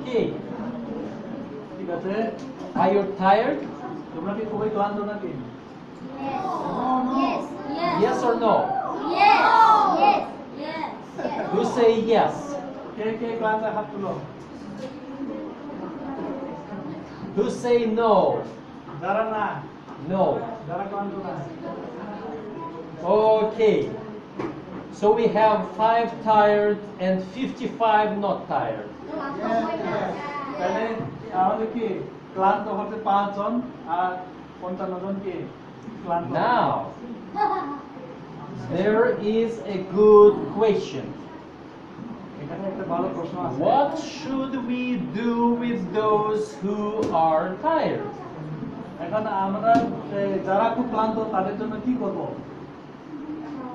Okay. ঠিক আছে Are you tired? তোমরা কি খুবই ক্লান্ত নাকি Yes. Yes or no? Yes. Yes. Yes. Who say yes? কে কে ক্লান্ত হাত তুলো Who say no? যারা না No. যারা ক্লান্ত না Okay. So we have 5 tired and 55 not tired. তাহলে আমাদের কি ক্লান্ত হতে 5 জন আর 55 জন কি ক্লান্ত Now, there is a good question. এখানে একটা ভালো প্রশ্ন আছে What should we do with those who are tired? এখন আমরা যারা খুব ক্লান্ত তাদের জন্য কি করব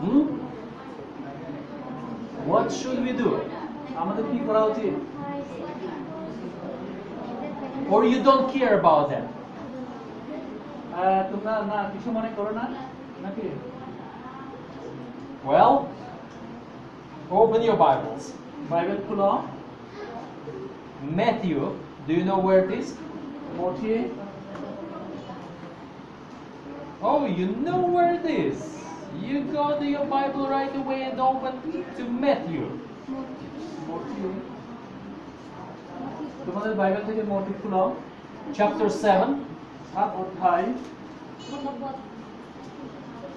Hmm? What should we do? আমাদের কি করা উচিত Or you don't care about that? তোমরা না কিছু মনে করো না নাকি Well, open your Bibles. Bible খুলো Matthew, do you know where it is? মথি Oh, you know where it is. You go to your Bible right away and open to Matthew. মথি তোমাদের বাইবেল থেকে মথি খুলো Chapter 7 7 অধ্যায়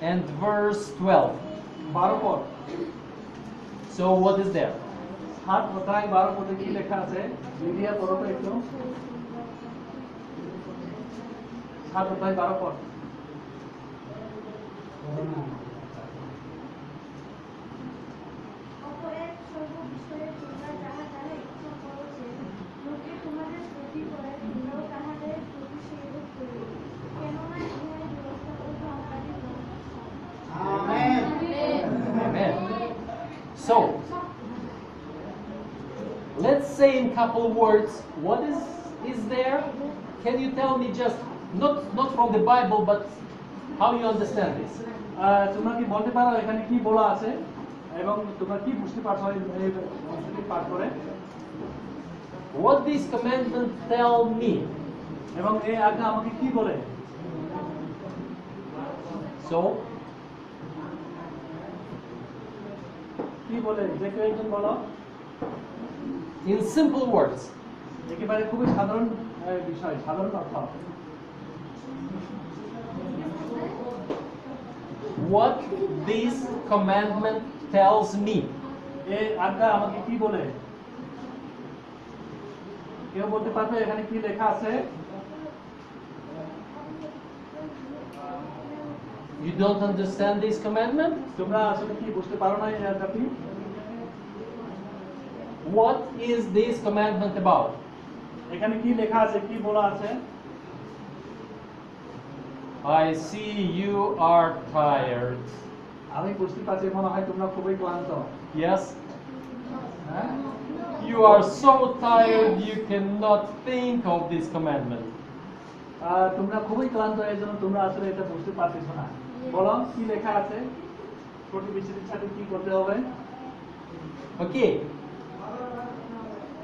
and verse 12. 12 পদ So what is there? 7 অধ্যায় 12 পদে কি লেখা আছে লিডিয়া পড়ো তো একটু 7 অধ্যায় 12 পদ অপরের সর্ব বিষয়ে তোমরা যাহা যাহা ইচ্ছা করো যে লোকে তোমাদের প্রতি করে তোমরাও তাহাদের প্রতি সেইরূপ করিও কেননা ইহাই ব্যবস্থা ও ধর্মাদির Amen. So, let's say in couple words, what is there? Can you tell me just not from the Bible, but how you understand this? তোমরা কি বলতে পারো এখানে কি বলা আছে এবং তোমরা কি বুঝতে পারছো এই অংশটি পাঠ করে What this commandment tell me? এবং এই আজ্ঞা আমাকে কি বলে So, কি বলে যে কেউ একজন বলো in simple words, একেবারে খুবই সাধারণ বিষয় সাধারণ অর্থ what this commandment tells me? এই আজ্ঞা আমাকে কি বলে কেউ বলতে পারবে এখানে কি লেখা আছে You don't understand this commandment? তোমরা আসলে কি বুঝতে পারো না এই আজ্ঞাটি What is this commandment about? এখানে কি লেখা আছে কি বলা আছে I see you are tired. আমি বুঝতে পারছি মনে হয় তোমরা খুবই ক্লান্ত Yes? হ্যাঁ You are so tired you cannot think of this commandment. তোমরা খুবই ক্লান্ত এই জন্য তোমরা আসলে এটা বুঝতে পারতেছো না বলো কি লেখা আছে প্রতিবেশীদের সাথে কি করতে হবে Okay.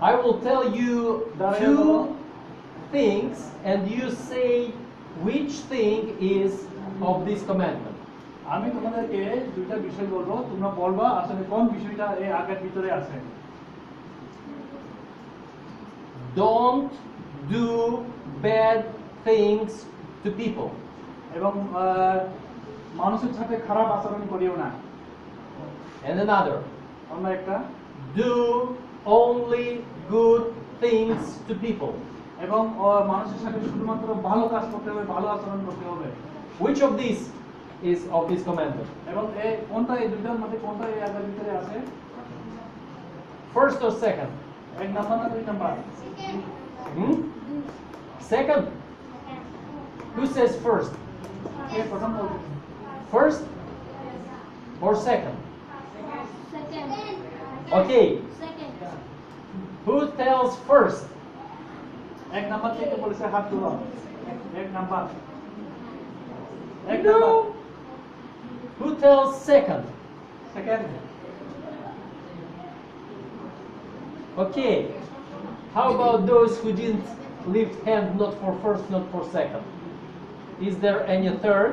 I will tell you Daria, 2 things and you say which thing is of this commandment. আমি তোমাদেরকে দুইটা বিষয় বলবো তোমরা বলবা আসলে কোন বিষয়টা এই আজ্ঞার ভিতরে আছে Don't do bad things to people. এবং মানুষের সাথে খারাপ আচরণ করিও না And another, অন্য একটা do only good things to people. এবং মানুষের সাথে শুধুমাত্র ভালো কাজ করতে হবে ভালো আচরণ করতে হবে Which of these is of this commandment? এবং এই কোনটা এই দুইটার মধ্যে কোনটা এই আজ্ঞার ভিতরে আছে First or second? 1 নাম্বার না 2 number Hmm? Second? Who says first? কে প্রথম বলবে First or second? Second. Okay. Second. Who tells first? 1 number থেকে বলেছে হাত তুলো 1 number 1 number No. Who tells second? Second Okay. How about those who didn't lift hand, not for first, not for second? Is there any third?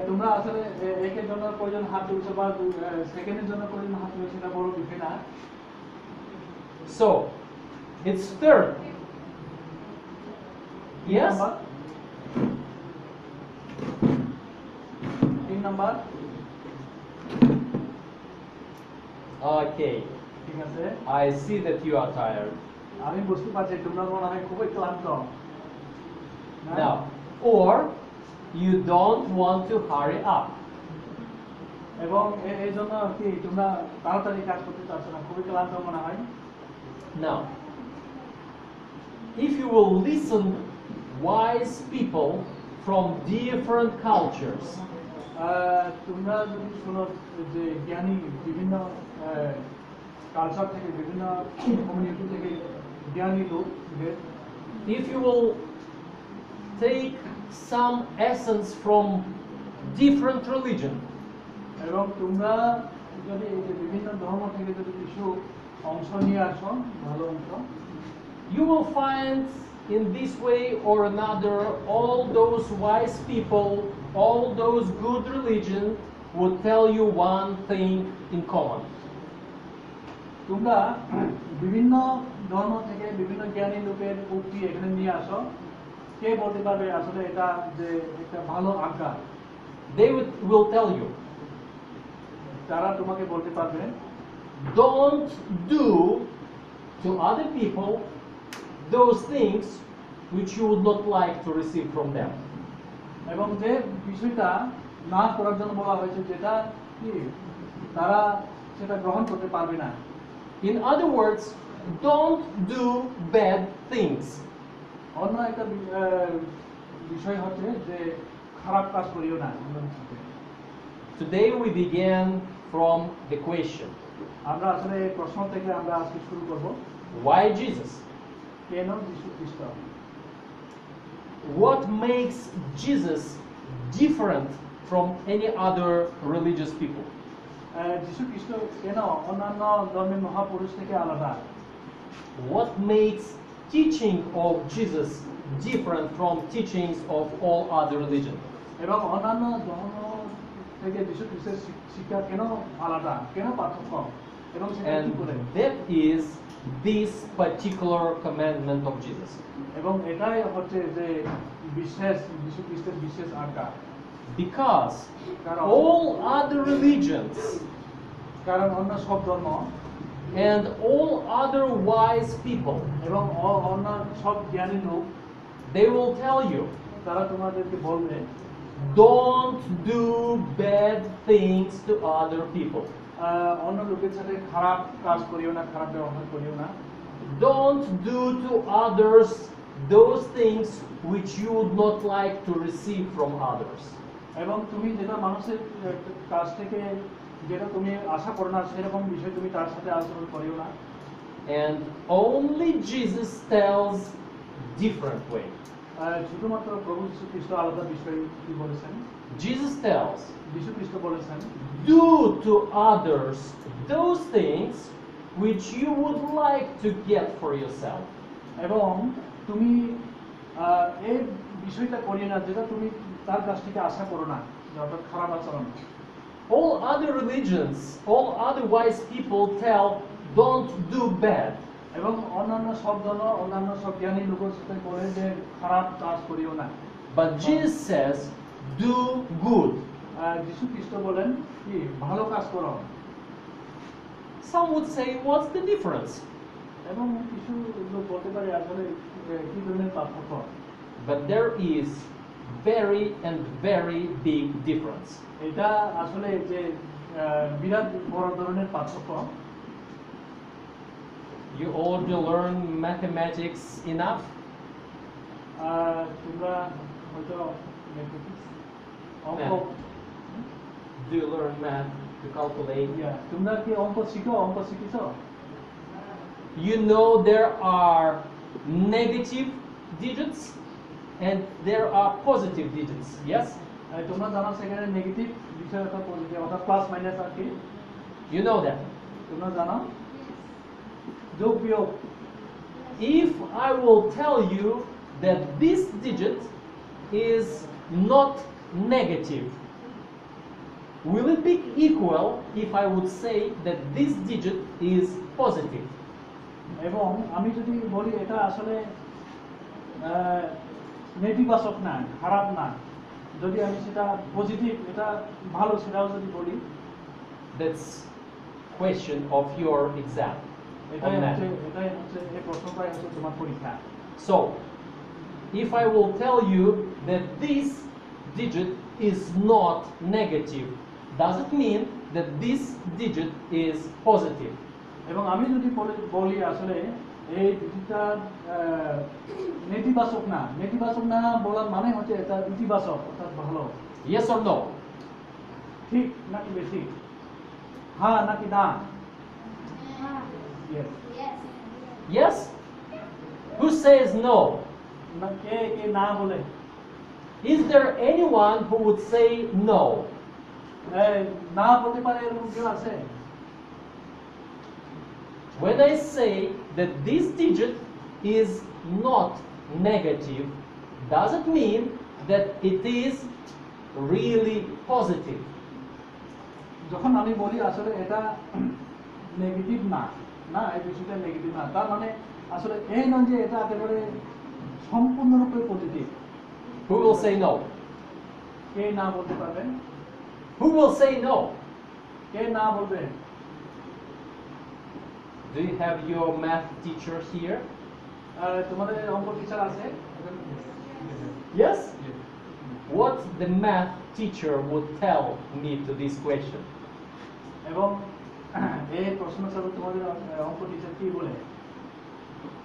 তোমরা আসলে একের জন্য কয়জন হাত তুলছো বা সেকেন্ডের জন্য কয়জন হাত তুলছো সেটা বড় বিষয় না। So, it's third. Yes? তিন নাম্বার। Okay. ঠিক আছে। I see that you are tired. আমি বুঝতে পারছি তোমরা মনে হয় খুবই ক্লান্ত। Now, or you don't want to hurry up. এবং এই জন্য কি তোমরা তাড়াতাড়ি কাজ করতে চাচ্ছ না, খুবই ক্লান্ত মনে হয়। Now, if you will listen wise people from different cultures, তোমরা যদি শোনো যে জ্ঞানী বিভিন্ন কালচার থেকে, বিভিন্ন কমিউনিটি থেকে জ্ঞানী লোকদের, if you will take some essence from different religion, এবং তোমরা যদি এই যে বিভিন্ন ধর্ম থেকে যদি কিছু অংশ নিয়ে আসো, ভালো অংশ, you will find in this way or another all those wise people, all those good religion would tell you one thing in common. তোমরা বিভিন্ন ধর্ম থেকে বিভিন্ন জ্ঞানী লোকের উক্তি এখানে নিয়ে আসো, কে বলতে পারবে আসলে এটা যে একটা ভালো আজ্ঞা? They will tell you, তারা তোমাকে বলতে পারবে, don't do to other people those things which you would not like to receive from them. এবং যে বিষয়টা না করার জন্য বলা হয়েছে, যেটা কি তারা সেটা গ্রহণ করতে পারবে না। In other words, don't do bad things. অন্য একটা বিষয় হচ্ছে যে খারাপ কাজ করিও না। Today we began from the question, আমরা আসলে এই প্রশ্ন থেকে আমরা আজকে শুরু করব, why Jesus? কেন যীশু খ্রিস্ট? What makes Jesus different from any other religious people? যীশু খ্রিস্ট কেন অন্যান্য ধর্মের মহাপুরুষ থেকে আলাদা? What makes teaching of Jesus different from teachings of all other religions? এবং অন্যান্য ধর্ম থেকে যীশু খ্রিস্টের শিক্ষা কেন আলাদা, কেন পার্থক্য, এবং সেটা কি করে? And that is this particular commandment of Jesus. এবং এটাই হচ্ছে যে বিশেষ যীশু খ্রিস্টের বিশেষ আজ্ঞা। Because all other religions কারণ অন্য সব ধর্ম and all other wise people, এবং অন্য সব জ্ঞানী লোক, they will tell you, তারা তোমাদেরকে বলবে, don't do bad things to other people. অন্য লোকের সাথে খারাপ কাজ করিও না, খারাপ ব্যবহার করিও না। Don't do to others those things which you would not like to receive from others. এবং তুমি যেটা মানুষের কাছ থেকে যেটা তুমি আশা করো না, সেরকম বিষয় তুমি তার সাথে আচরণ করিও না। And only Jesus tells different way. শুধুমাত্র প্রভু যীশু খ্রিস্ট আলাদা বিষয় কি বলেছেন? Jesus tells, যীশু খ্রিস্ট বলেছেন, do to others those things which you would like to get for yourself. এবং তুমি এই বিষয়টা করিও না যেটা তুমি তার কাছ থেকে আশা করো না, অর্থাৎ খারাপ আচরণ। All other religions, all other wise people tell, don't do bad. এবং অন্যান্য সব ধর্ম, অন্যান্য সব জ্ঞানী লোকের সাথে বলে যে খারাপ কাজ করিও না। But Jesus says, do good. যীশু খ্রিস্ট বলেন কি ভালো কাজ করো। Some would say, what's the difference? এবং কিছু লোক বলতে পারে আসলে কি ধরনের পার্থক্য? But there is very and very big difference. এটা আসলে যে বিরাট বড় ধরনের পার্থক্য। You already learn mathematics enough? তোমরা হয়তো অঙ্ক, Do you learn math to calculate? তোমরা কি অঙ্ক শিখেছো? You know there are negative digits and there are positive digits, yes? তোমরা জানো সেখানে নেগেটিভ বিষয় অর্থাৎ পজিটিভ অর্থাৎ প্লাস মাইনাস আর কি? You know that. তোমরা জানো যোগ বিয়োগ if I will tell you that this digit is not negative, will it be equal if I would say that this digit is positive? এবং আমি যদি বলি এটা আসলে নেতিবাচক না, খারাপ না, যদি আমি সেটা পজিটিভ, এটা ভালো, সেটাও যদি বলি, That's question of your exam. এটাই on হচ্ছে math. এই প্রশ্নটাই হচ্ছে তোমার পরীক্ষা। So, if I will tell you that this digit is not negative, does it mean that this digit is positive? এবং আমি যদি বলি আসলে এই ডিজিটটা নেতিবাচক না বলার মানে হচ্ছে এটা ইতিবাচক, অর্থাৎ ভালো। Yes or no? ঠিক নাকি বেশি, হ্যাঁ নাকি না? Yes. Yes? Who says no? না, কে কে না বলে? Is there anyone who would say no? না বলতে পারে এরকম কেউ আছে? When I say that this digit is not negative, does it mean that it is really positive? যখন আমি বলি আসলে এটা নেগেটিভ না, এই বিষয়টা নেগেটিভ না, তার মানে আসলে এই নয় যে এটা একেবারে সম্পূর্ণরূপে positive. Who will say no? কে না বলতে পারবে? Who will say no? কে না বলবে? Do you have your math teacher here? তোমাদের অঙ্ক টিচার আছে? Yes? What the math teacher would tell me to this question? এবং এই প্রশ্ন ছাড়া তোমাদের অঙ্ক টিচার কি বলে?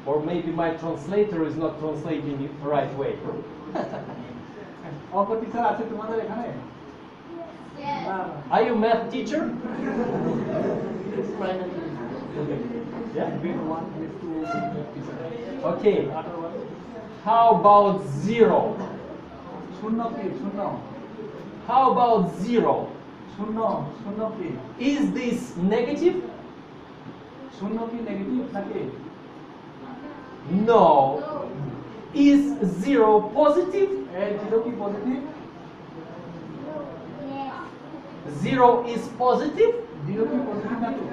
Or maybe my translator is not translating it the right way. অঙ্ক টিচার আছে তোমাদের এখানে? না। Are you math teacher? Yeah? Okay. How about zero? শূন্য কি? শূন্য। How about zero? শূন্য কি? Is this negative? শূন্য কি নেগেটিভ নাকি? No. Is zero positive? Zero কি positive? Zero is positive? Zero কি পজিটিভ নাকি?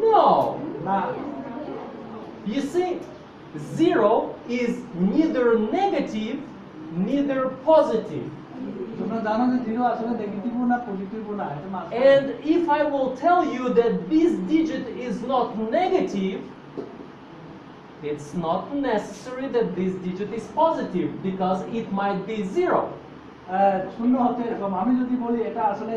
No. না। You see, zero is neither negative, neither positive. তোমরা জানো যে জিরো আসলে নেগেটিভও না পজিটিভও না, এটা মাঝখানে। And if I will tell you that this digit is not negative, it's not necessary that this digit is positive because it might be zero. শূন্য হচ্ছে এরকম, আমি যদি বলি এটা আসলে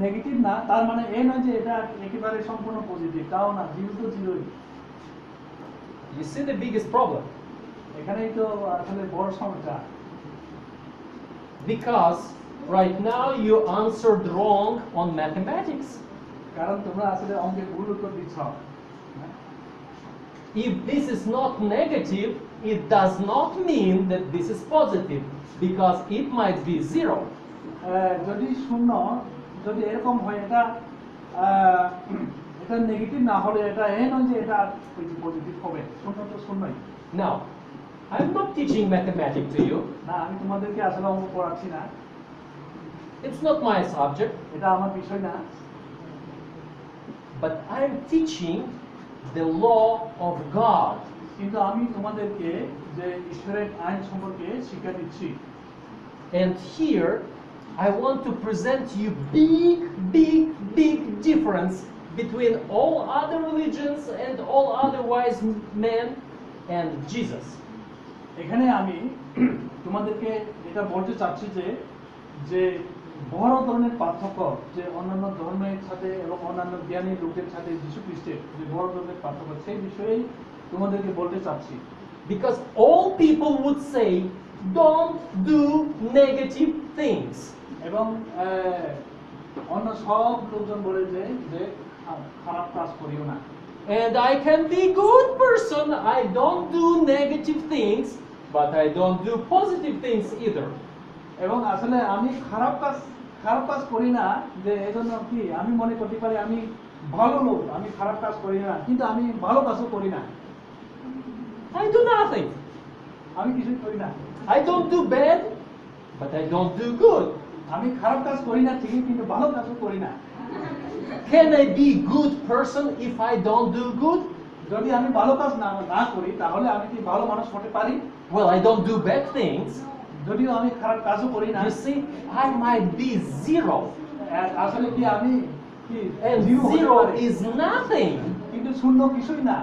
নেগেটিভ না, তার মানে এই নয় যে এটা একেবারে সম্পূর্ণ পজিটিভ, তাও না, জিরো তো জিরোই। You see the biggest problem? এখানেই তো আসলে বড় সমস্যা। Because right now you answered wrong on mathematics. কারণ তোমরা আসলে অঙ্কে ভুল উত্তর দিচ্ছ। If this is not negative, it does not mean that this is positive because it might be zero. যদি শূন্য, যদি এরকম হয়, এটা নেগেটিভ না হলে এটা এই নয় যে এটা পজিটিভ হবে, শূন্য তো শূন্যই। Now, I'm not teaching mathematics to you. না, আমি তোমাদেরকে আসলে অঙ্ক পড়াচ্ছি না, It's not my subject. এটা আমার বিষয় না, But I'm teaching the law of God. কিন্তু আমি তোমাদেরকে যে ঈশ্বরের আইন সম্পর্কে শিক্ষা দিচ্ছি। And here, I want to present you big difference between all other religions and all other wise men and Jesus. এখানে আমি তোমাদেরকে এটা বলতে চাচ্ছি যে বড় ধরনের পার্থক্য, যে অন্যান্য ধর্মের সাথে এবং অন্যান্য জ্ঞানী লোকের সাথে যীশু খ্রিস্টের যে বড় ধরনের পার্থক্য, সেই বিষয়েই তোমাদেরকে বলতে চাচ্ছি। Because all people would say, don't do negative things. এবং অন্য সব লোকজন বলে যে খারাপ কাজ করিও না। And I can be good person. I don't do negative things, but I don't do positive things either. এবং আসলে আমি খারাপ কাজ করি না, যে এজন্য কি আমি মনে করতে পারি আমি ভালো লোক, আমি খারাপ কাজ করি না, কিন্তু আমি ভালো কাজও করি না, I do nothing. আমি কিছুই করি না, I don't do bad, but I don't do good. আমি খারাপ কাজ করি না ঠিকই, কিন্তু ভালো কাজও করি না। Can I be good person if I don't do good? যদি আমি ভালো কাজ না না করি, তাহলে আমি কি ভালো মানুষ হতে পারি? Well, I don't do bad things. যদিও আমি খারাপ কাজও করি না, You see, I might be zero. আসলে কি আমি কি And zero হতে zero পারি? is nothing. কিন্তু শূন্য কিছুই না।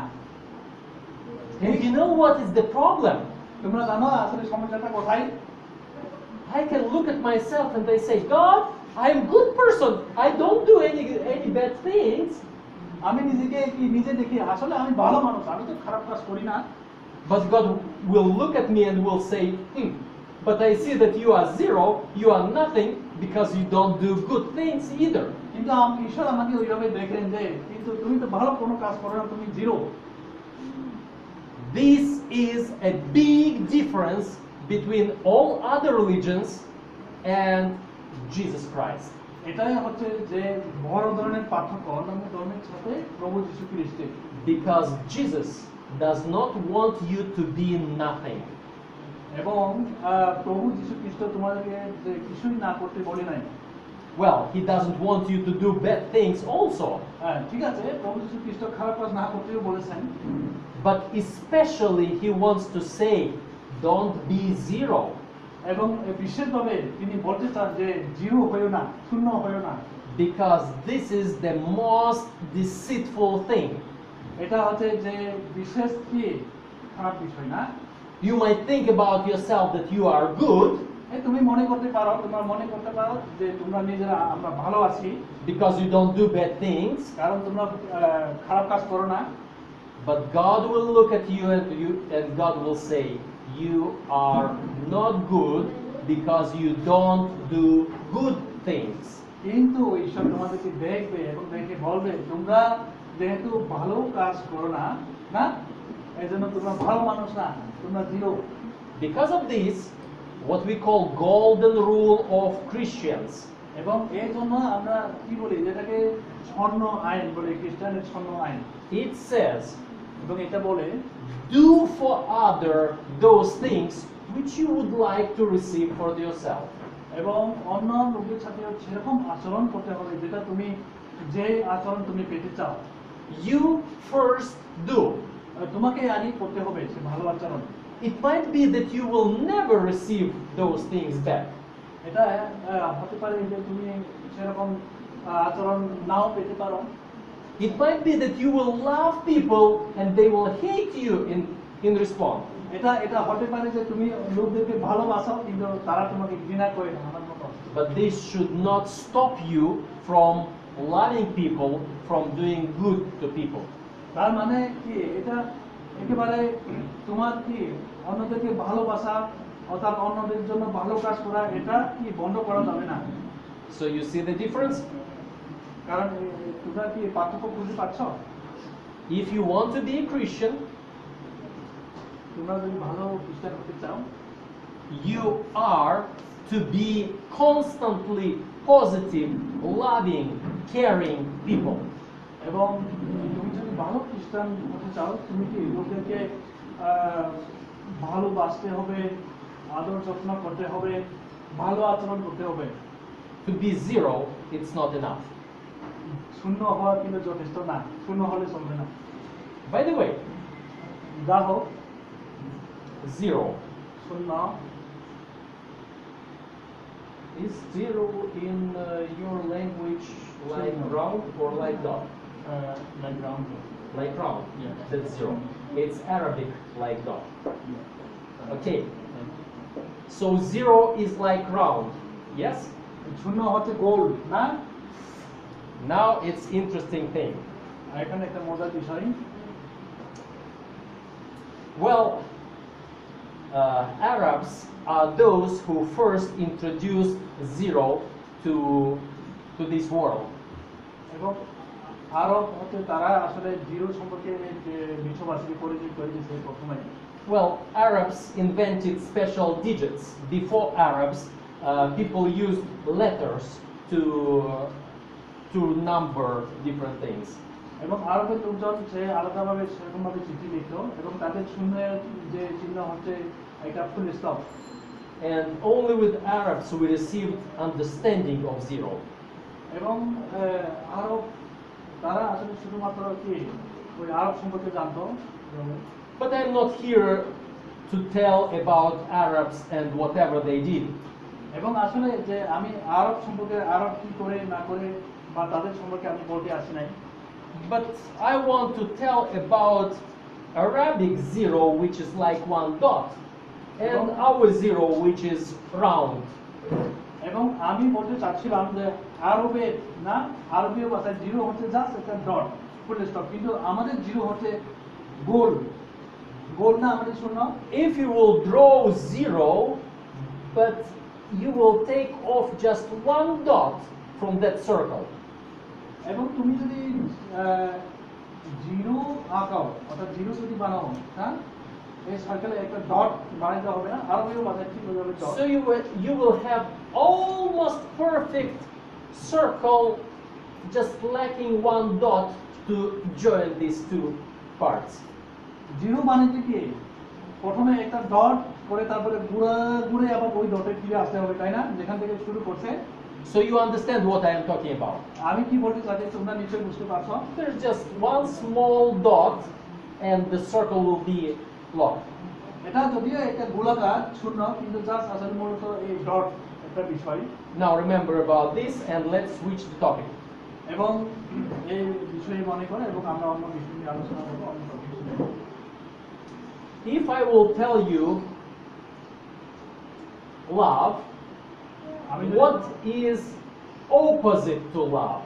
And you know what is the problem? তোমরা জানো আসলে সমস্যাটা কোথায়? I can look at myself and I say, God, I'm a good person. I don't do any bad things. আমি নিজেকে কি নিজে দেখি আসলে আমি ভালো মানুষ, আমি তো খারাপ কাজ করি না। But God will look at me and will say, but I see that you are zero, you are nothing, because you don't do good things either. কিন্তু ঈশ্বর আমাকে ওইভাবে দেখলেন যে কিন্তু তুমি তো ভালো কোনো কাজ করো না, তুমি zero. This is a big difference between all other religions and Jesus Christ. এটাই হচ্ছে যে বড় ধরনের পার্থক্য অন্যান্য ধর্মের সাথে প্রভু যীশু খ্রিস্টের। Because Jesus does not want you to be nothing. এবং প্রভু যীশু খ্রিস্ট তোমাদেরকে যে কিছুই না করতে বলে নাই। Well, he doesn't want you to do bad things also. ঠিক আছে, প্রভু যীশু খ্রিস্ট খারাপ কাজ না করতেও বলেছেন। But especially he wants to say, don't be zero. এবং বিশেষভাবে তিনি বলতে চান যে জিরো হয়েও না, শূন্য হয়েও না। Because this is the most deceitful thing. এটা হচ্ছে যে বিশেষ কি খারাপ বিষয় না। You might think about yourself that you are good তুমি মনে করতে পারো, তোমরা মনে করতে পারো যে তোমরা নিজেরা আমরা ভালো আছি because you don't do bad things. কারণ তোমরা খারাপ কাজ করো না। But God will look at you and God will say, you are not good because you don't do good things. কিন্তু ঈশ্বর তোমাদেরকে দেখবে এবং দেখে বলবে তোমরা যেহেতু ভালো কাজ করো না, না এজন্য তোমরা ভালো মানুষ না, তোমরা zero. Because of this, what we call golden rule of Christians, এবং এই জন্য আমরা কি বলি যেটাকে স্বর্ণ আইন বলি, খ্রিস্টানের স্বর্ণ আইন। it says, এবং এটা বলে do for other those things which you would like to receive for yourself. এবং অন্য লোকের সাথে সেরকম আচরণ করতে হবে যেটা তুমি যে আচরণ তুমি পেতে চাও। You first do. তোমাকে আগে করতে হবে সে ভালো আচরণ। It might be that you will never receive those things back. এটা হতে পারে যে তুমি সেরকম আচরণ নাও পেতে পারো। It might be that you will love people and they will hate you in response. এটা হতে পারে যে তুমি লোকদেরকে ভালোবাসো কিন্তু তারা তোমাকে ঘৃণা করে না, আমার মতো। But this should not stop you from loving people, from doing good to people. তার মানে কি এটা একেবারে তোমার কি অন্যদেরকে ভালোবাসা অর্থাৎ অন্যদের জন্য ভালো কাজ করা এটা কি বন্ধ করা যাবে না। So you see the difference? কারণ তোমরা কি পার্থক্য বুঝতে পারছো? If you want to be a Christian, তোমরা যদি ভালো খ্রিস্টান হতে চাও, you are to be constantly positive, loving, caring people. এবং তুমি যদি ভালো খ্রিস্টান হতে চাও, তুমি কি লোকদেরকে ভালোবাসতে হবে, আদর যত্ন করতে হবে, ভালো আচরণ করতে হবে। To be zero, it's not enough. শূন্য হওয়া কিন্তু যথেষ্ট না, শূন্য হলে চলবে না। By the way, যা হোক zero. শূন্য Is zero in your language like round or like dot? Like round. Like round. Yeah. That's zero. It's Arabic like dot. Okay. So zero is like round. Yes? শূন্য হচ্ছে গোল না। Now it's interesting thing. এখানে একটা মজার বিষয়, Well, Arabs are those who first introduced zero to this world. এবং আরব হচ্ছে তারা আসলে জিরো সম্পর্কে যে বিশ্ববাসীকে পরিচয় করে দিয়েছে প্রথমে। Well, Arabs invented special digits. Before Arabs, people used letters to number different things. এবং আরবের লোকজন সে আলাদাভাবে সেরকমভাবে চিঠি লিখতো এবং তাদের শূন্যের যে চিহ্ন হচ্ছে একটা full stop. And only with Arabs we received understanding of zero. এবং আরব তারা আসলে শুধুমাত্র কি ওই আরব সম্পর্কে জানতো। But I'm not here to tell about Arabs and whatever they did. এবং আসলে যে আমি আরব সম্পর্কে আরব কি করে না করে বা তাদের সম্পর্কে আমি বলতে আসি নাই। But I want to tell about Arabic zero, which is like one dot, and our zero, which is round. এবং আমি বলতে চাচ্ছিলাম যে আরবের না আরবীয় ভাষায় জিরো হচ্ছে জাস্ট একটা ডট ফুল স্টপ, কিন্তু আমাদের জিরো হচ্ছে গোল। গোল না আমাদের শূন্য। If you will draw zero, but you will take off just one dot from that circle. এবং তুমি যদি জিরো আঁকাও অর্থাৎ জিরো যদি বানাও, হ্যাঁ এই সার্কেলে একটা ডট বানাইতে হবে না, আরবীয় ভাষায় ঠিক হয়ে যাবে dot. So you will have almost perfect circle, just lacking one dot to join these two parts. Zero বানাইতে কি প্রথমে একটা ডট করে তারপরে ঘুরে আবার ওই ডটে ফিরে আসতে হবে, তাই না? যেখান থেকে শুরু করছে। So you understand what I am talking about. আমি কি বলতে চাচ্ছি তোমরা নিশ্চয়ই বুঝতে পারছো। There's just one small dot and the circle will be locked. এটা যদিও একটা গোলাকার শূন্য, কিন্তু জাস্ট আসলে মূলত এই ডট একটা বিষয়। Now remember about this and let's switch the topic. এবং এই বিষয়ে মনে করে এবং আমরা অন্য বিষয় নিয়ে আলোচনা করবো অন্য topic নিয়ে। If I will tell you love, what is opposite to love?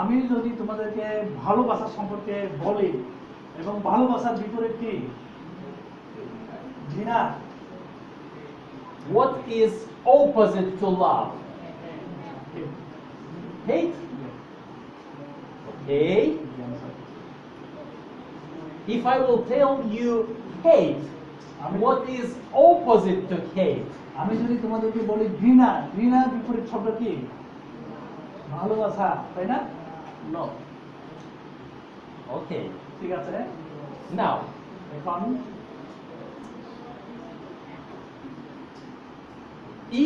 আমি যদি তোমাদেরকে ভালোবাসা সম্পর্কে বলি এবং ভালোবাসার বিপরীত কি? ঘৃণা। What is opposite to love? Hate? Okay. If I will tell you hate, what is opposite to hate? আমি যদি তোমাদেরকে বলি ঘৃণা, ঘৃণার বিপরীত শব্দ কি? ভালোবাসা, তাই না? No. Okay. ঠিক আছে। Now, এখন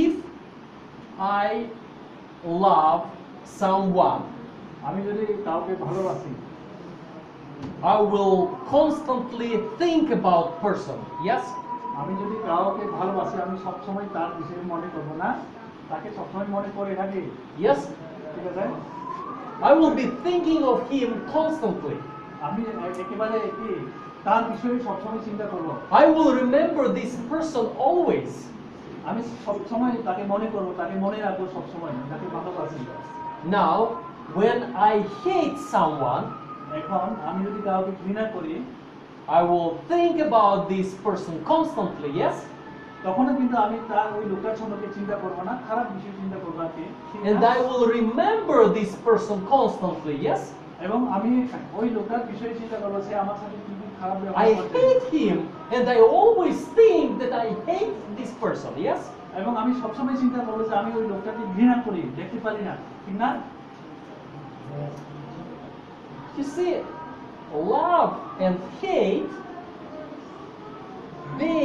if I love someone, আমি যদি কাউকে ভালোবাসি, I will constantly think about person. Yes? আমি যদি কাউকে ভালোবাসি আমি সবসময় তার বিষয়ে মনে করব না, তাকে সবসময় মনে করে থাকি। Yes? ঠিক আছে। I will be thinking of him constantly. আমি একেবারে কি তার বিষয়ে সবসময় চিন্তা করব। I will remember this person always. আমি সবসময় তাকে মনে করব, তাকে মনে রাখবো সবসময়, তাকে ভালোবাসি। Now, when I hate someone, এখন আমি যদি কাউকে ঘৃণা করি, I will think about this person constantly. Yes? তখনও কিন্তু আমি তার ওই লোকটার সম্পর্কে চিন্তা করব না, খারাপ বিষয় চিন্তা করব আর কি। And I will remember this person constantly. Yes? এবং আমি ওই লোকটার বিষয়ে চিন্তা করব সে আমার সাথে কি কি খারাপ ব্যবহার I করছে। hate him and I always think that I hate this person. Yes? এবং আমি সবসময় চিন্তা করবো যে আমি ওই লোকটাকে ঘৃণা করি, দেখতে পারি না, ঠিক না? You see, love and hate, they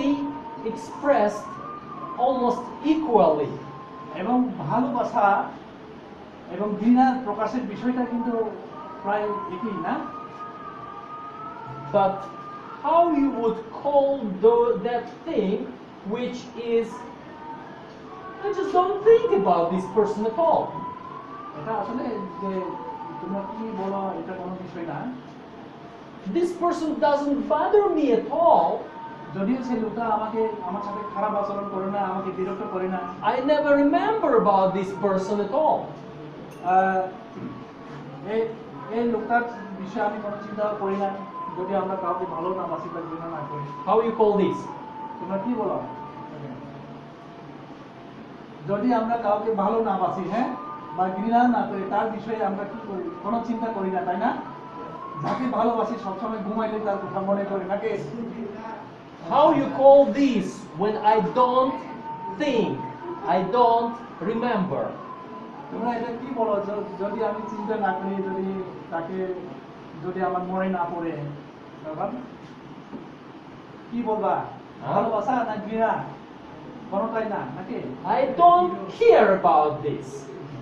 expressed almost equally. এবং ভালোবাসা এবং ঘৃণার প্রকাশের বিষয়টা কিন্তু প্রায় একই না? But how you would call that thing which is, I just don't think about this person at all. এটা আসলে যে তোমরা কি বলো এটা কোনো বিষয় না। This person doesn't bother me at all. যদিও সেই লোকটা আমার সাথে খারাপ আচরণ করে না, আমাকে বিরক্ত করে না, I never remember about this person at all. এই লোকটার বিষয়ে আমি কোনো চিন্তা করি না, যদি আমরা কাউকে ভালো না বাসি বা ঘৃণা না করি। How you call this? তোমরা কি বলো? যদি আমরা কাউকে ভালো না বাসি, হ্যাঁ, বা ঘৃণা না করি, তার বিষয়ে আমরা কি করি? কোনো চিন্তা করি না, তাই না? যাকে ভালোবাসি সবসময় ঘুমাইলে তার কথা মনে করি নাকি? How you call this when I don't think, I don't remember? তোমরা এটা কি বলো যদি আমি চিন্তা না করি যদি তাকে যদি আমার মনে না পড়ে তখন কি বলবা ভালোবাসা না ঘৃণা কোনোটাই না নাকি I don't care about this.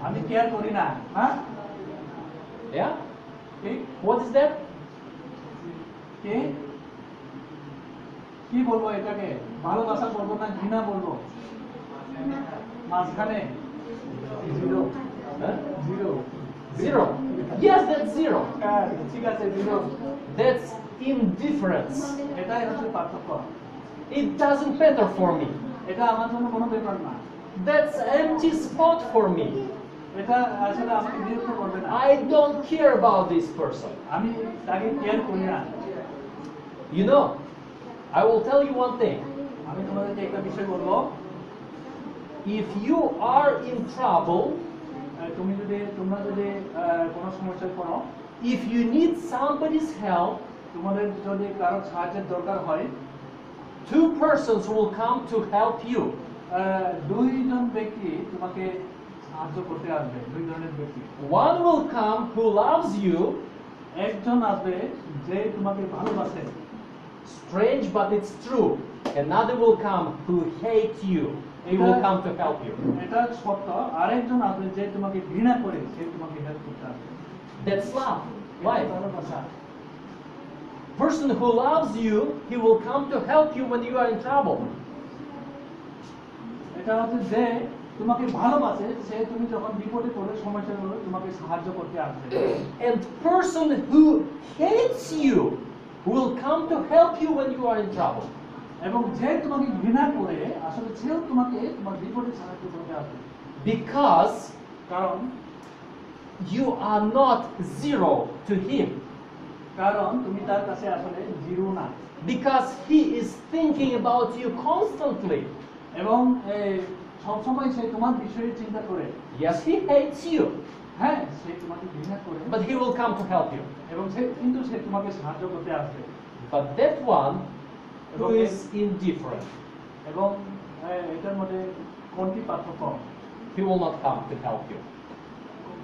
আমি কেয়ার করি না হ্যাঁ Yeah? ঠিক What is that? কে কি বলবো এটাকে ভালোবাসা বলবো না ঘৃণা বলবো মাঝখানে zero Huh? Zero Zero. Yes, that's zero. ঠিক আছে জিরো That's indifference. এটাই হচ্ছে পার্থক্য It doesn't matter for me. এটা আমার জন্য কোনো ব্যাপার না That's empty spot for me. এটা আসলে আমাকে বিরক্ত করবে না I don't care about this person. আমি তাকে কেয়ার করি না You know, I will tell you one thing. আমি তোমাদেরকে একটা বিষয় বলবো If you are in trouble, তোমরা যদি কোনো সমস্যায় পড়ো if you need somebody's help, তোমাদের যদি কারো সাহায্যের দরকার হয় two persons will come to help you. দুইজন ব্যক্তি তোমাকে সাহায্য করতে আসবে দুই ধরনের ব্যক্তি One will come who loves you, একজন আসবে যে তোমাকে ভালোবাসে strange but it's true. Another will come who hates you. He will come to help you. এটা সত্য আরেকজন আসবে যে তোমাকে ঘৃণা করে সে তোমাকে হেল্প করতে আসবে That's love. Why? Why? ভালোবাসা Person who loves you, he will come to help you when you are in trouble. এটা হচ্ছে যে তোমাকে ভালোবাসে সে তুমি যখন বিপদে পড়ে সমস্যা হলে তোমাকে সাহায্য করতে আসবে And person who hates you will come to help you when you are in trouble. এবং যে তোমাকে ঘৃণা করে আসলে সেও তোমাকে তোমার বিপদে সাহায্য করতে আসবে Because কারণ you are not zero to him. কারণ তুমি তার কাছে আসলে জিরো না Because he is thinking about you constantly. এবং সবসময় সে তোমার বিষয়ে চিন্তা করে Yes, he hates you, হ্যাঁ সে তোমাকে ঘৃণা করে but he will come to help you. এবং কিন্তু সে তোমাকে সাহায্য করতে আসবে But that one who is indifferent, এবং এটার মধ্যে কোনটি পার্থক্য he will not come to help you.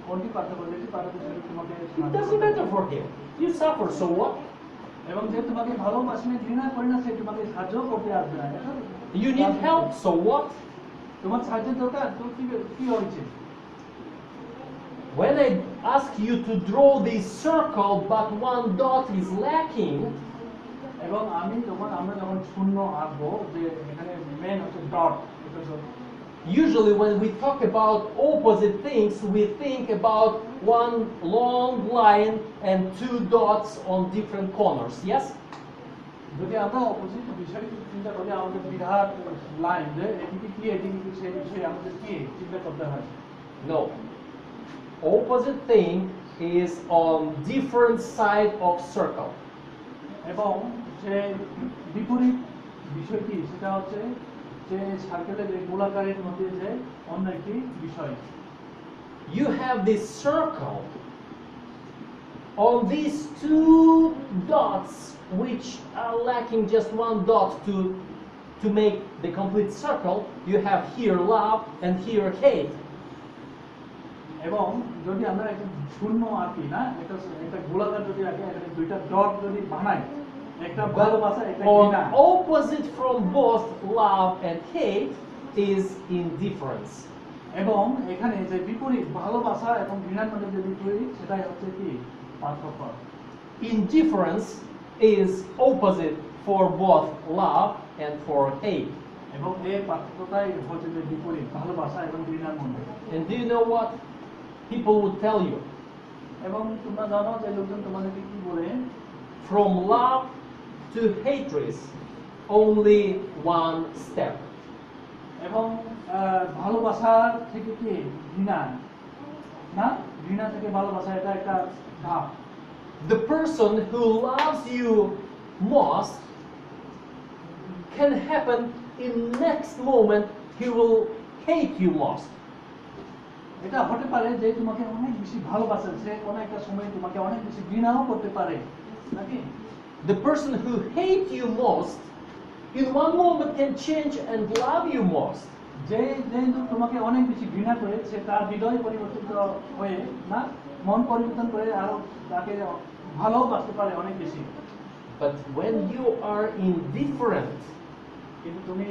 কোনটি পার্থক্য যেটি পার্থক্য সেটা তোমাকে It সাহায্য doesn't করবে। matter for him. You suffer, so what? এবং যে তোমাকে ভালোবাসে না ঘৃণা করে না সে তোমাকে সাহায্য করতে আসবে না এটা You need help, so what? তোমার সাহায্যের দরকার তো কি হয়েছে When I ask you to draw this circle, but one dot is lacking, এবং আমরা যখন শূন্য আঁকবো যে এখানে মেন হচ্ছে dot usually when we talk about opposite things, we think about one long line and two dots on different corners, yes? যদি আমরা অপোজিট বিষয় চিন্তা করি আমাদের বিরাট লাইন যে এদিকে কি এদিকে কি সেই বিষয়ে আমাদের কি চিন্তা করতে হয় No. Opposite thing is on different side of circle. এবং যে বিপরীত বিষয়টি সেটা হচ্ছে যে সার্কেলের এই গোলাকারের মধ্যে যে অন্য একটি বিষয় You have this circle. On these two dots, which are lacking just one dot to make the complete circle, you have here love and here hate. এবং যদি আমরা একটা শূন্য আঁকি না একটা গোলাকার যদি আঁকি এখানে দুইটা ডট যদি বানাই একটা ভালোবাসা একটা On ঘৃণা opposite from both love and hate is indifference. এবং এখানে যে বিপরীত ভালোবাসা এবং ঘৃণার মধ্যে যে বিপরীত সেটাই হচ্ছে কি পার্থক্য Indifference is opposite for both love and for hate. এবং এই পার্থক্যটাই হচ্ছে যে বিপরীত ভালোবাসা এবং ঘৃণার মধ্যে And do you know what? People would tell you, এবং তোমরা জানো যে লোকজন তোমাদেরকে কি বলে from love to hatred, only one step. এবং ভালোবাসা থেকে কি ঘৃণা না ঘৃণা থেকে ভালোবাসা এটা একটা ধাপ The person who loves you most can happen in next moment he will hate you most. এটা হতে পারে যে তোমাকে অনেক বেশি ভালোবাসে সে কোনো একটা সময় তোমাকে অনেক বেশি ঘৃণাও করতে পারে নাকি The person who hates you most in one moment can change and love you most. যে যেহেতু তোমাকে অনেক বেশি ঘৃণা করে সে তার হৃদয় পরিবর্তিত হয়ে না মন পরিবর্তন করে আরো তাকে ভালোবাসতে পারে অনেক বেশি। But when you are indifferent, কিন্তু তুমি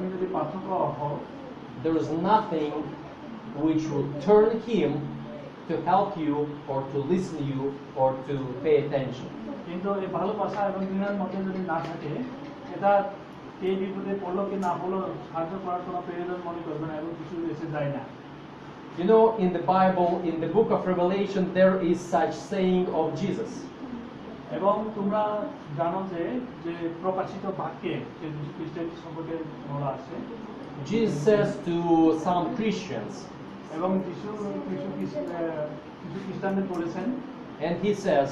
যদি পার্থক্য হও, there is nothing which will turn him to help you or to listen to you or to pay attention. কিন্তু এই ভালোবাসা এবং ঘৃণার মধ্যে যদি না থাকে, এটা কে বিপদে পড়লো কি না হলো সাহায্য করার কোনো প্রয়োজন মনে করবে না এবং কিছু এসে যায় না। You know, in the Bible, in the book of Revelation, there is such saying of Jesus. এবং তোমরা জানো যে যে প্রকাশিত বাক্যে যে যীশু খ্রিস্টের সম্পর্কে বলা আছে, Jesus says to some Christians, এবং কিছু খ্রিস্টানদের বলেছেন, and he says,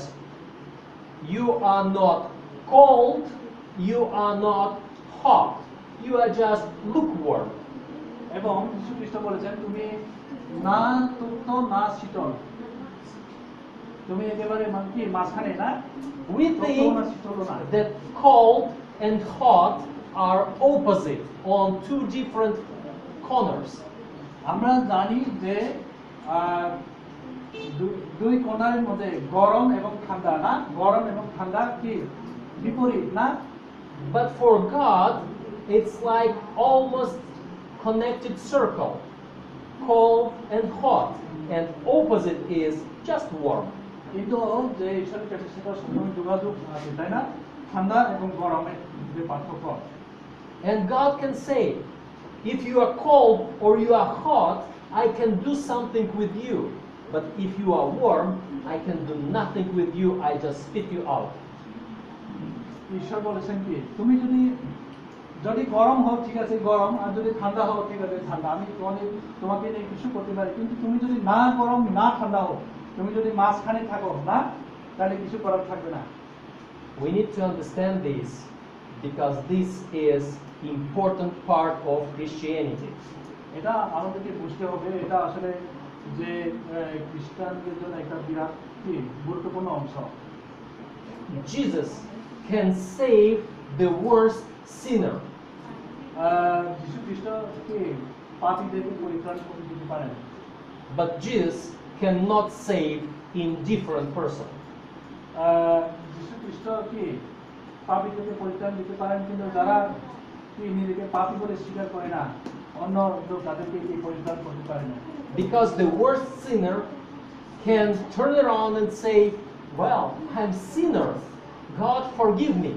you are not cold, you are not hot, you are just lukewarm. এবং যীশু খ্রিস্ট বলেছেন তুমি না তপ্ত না শীতল, তুমি একেবারে কি মাঝখানে না, We তপ্ত think না শীতল না। that cold and hot are opposite on two different corners. আমরা জানি যে দুই কোণার মধ্যে গরম এবং ঠান্ডা না, গরম এবং ঠান্ডা কি বিপরীত না। But for God, it's like almost connected circle, cold and hot, and opposite is just warm. কিন্তু যে ঈশ্বরের কাছে সেটা সবসময় যোগাযোগ আছে, তাই না? ঠান্ডা এবং গরমের যে পার্থক্য। And God can say, if you are cold or you are hot, I can do something with you. But if you are warm, I can do nothing with you, I just spit you out. ঈশ্বর বলেছেন কি, তুমি যদি গরম হও ঠিক আছে গরম, আর যদি ঠান্ডা হও ঠিক আছে ঠান্ডা, আমি তোমাকে নিয়ে কিছু করতে পারি, কিন্তু তুমি যদি না গরম না ঠান্ডা হও, তুমি যদি মাঝখানে থাকো না, তাহলে কিছু করার থাকবে না। We need to understand this because this is important part of Christianity. এটা আমাদেরকে বুঝতে হবে, এটা আসলে যে খ্রিস্টানদের জন্য একটা বিরাট কি গুরুত্বপূর্ণ অংশ। Jesus can save the worst sinner. যীশু খ্রিস্ট কি পাপীদেরকে পরিত্রাণ করে দিতে পারেন, But Jesus cannot save indifferent person. যীশু খ্রিস্ট কি পাপীদেরকে পরিত্রাণ দিতে পারেন, কিন্তু যারা কি নিজেকে পাপী বলে স্বীকার করে না, অন্য লোক তাদেরকে কি পরিত্রাণ করতে পারে না। Because the worst sinner can turn around and say, well, I'm sinner, God forgive me.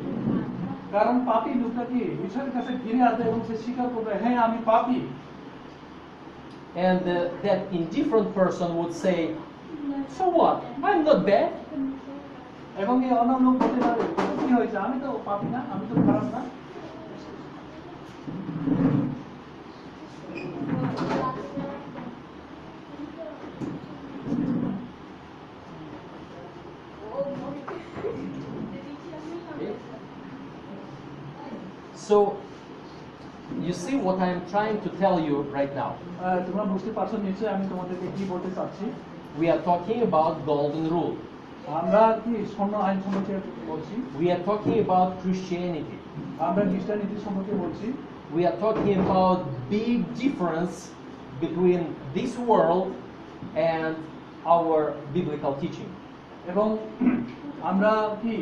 কারণ পাপী লোকটা কি ঈশ্বরের কাছে ফিরে আসবে এবং সে স্বীকার করবে, হ্যাঁ আমি পাপী। And that indifferent person would say, so what, I'm not bad. এবং এই অন্য লোক বলতে পারে, কি হয়েছে, আমি তো পাপী না, আমি তো খারাপ না। So, you see what I'm trying to tell you right now. তোমরা বুঝতে পারছো নিশ্চয়ই আমি তোমাদেরকে কি বলতে চাচ্ছি। We are talking about golden rule. আমরা কি স্বর্ণ আইন সম্পর্কে বলছি, We are talking about Christianity. আমরা খ্রিস্টানীতি সম্পর্কে বলছি। We are talking about big difference between this world and our biblical teaching. এবং আমরা কি